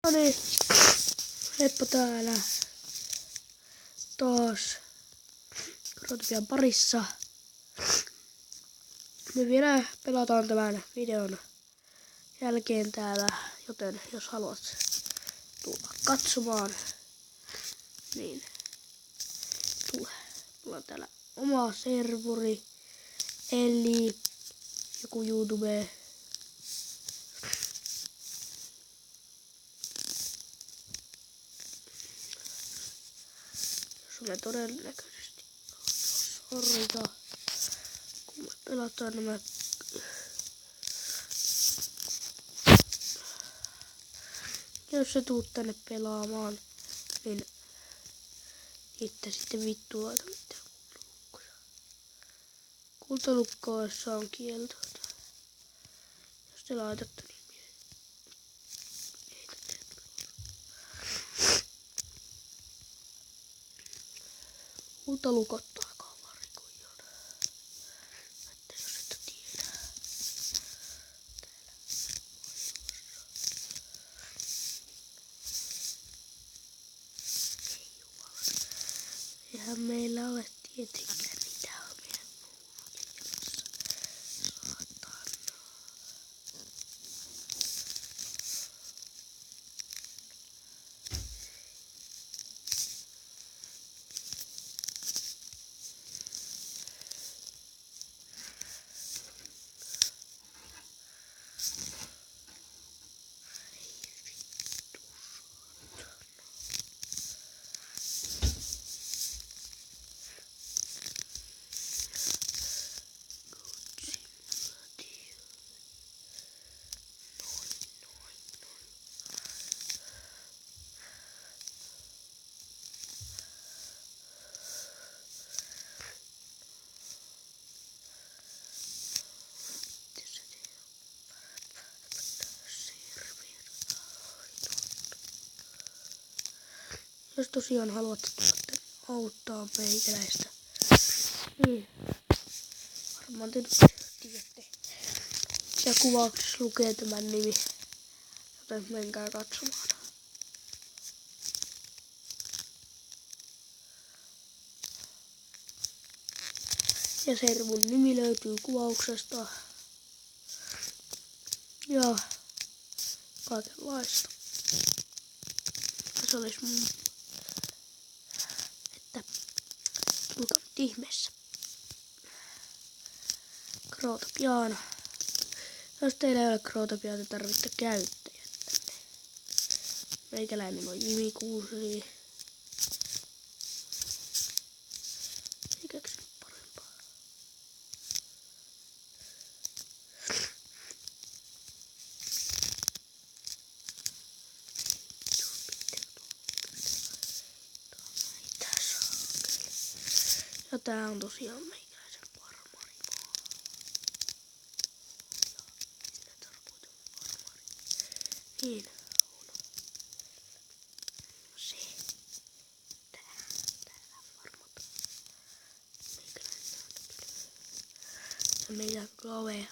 No niin, heippa täällä taas Crowtopian parissa. Me vielä pelataan tämän videon jälkeen täällä, joten jos haluat tulla katsomaan, niin tule. Mulla on täällä oma serveri, eli joku YouTube. Sulle todennäköisesti sorrita, kun me pelataan nämä. Jos sä tuut tänne pelaamaan, niin itse sitten vittu laita mitään kultalukkoja. Kultalukkoissa on kielto. Jos te laitatte, niin heitätte. Kultalukot takaa varikoijan. Että jos et tiedä. Eihän meillä ole tietenkään mitään meidän nuunokin saatana. Jos tosiaan haluatte auttaa meikäläistä, niin varmaan te tiedätte. Ja kuvauksessa lukee tämän nimi, joten menkää katsomaan. Ja servun nimi löytyy kuvauksesta. Ja kaikenlaista. Se olisi mun, että tulkaa nyt ihmeessä Crowtopiaan. Jos teillä ei ole Crowtopiaa, te tarvitte käyttäjät tänne. Meikäläinen on Jimi Kuusi. Ei keksinyt parempaa. Ja tää on tosiaan meikäläisen farmarimaa. Ja minä tarkoitan farmari. Niin on. Se. Täällä farmataan. Meikäläinen on kyllä. Ja meidän kaveri.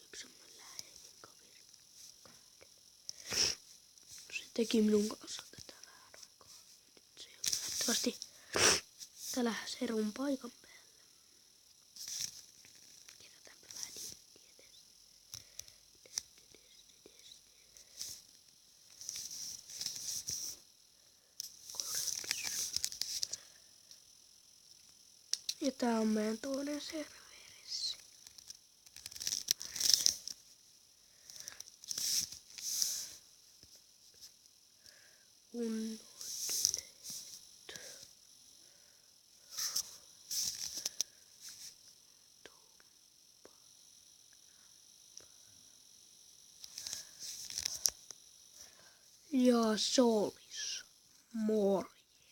Yksi semmonen läheinen kaveri. Se teki minun kanssa tätä vähän aikaa. Se ei ole nähtävästi täällä servun paikan päällä. Kerätäänpä vähän tieteessä. Ja tää on meidän toinen serverissi. Ja Souls more.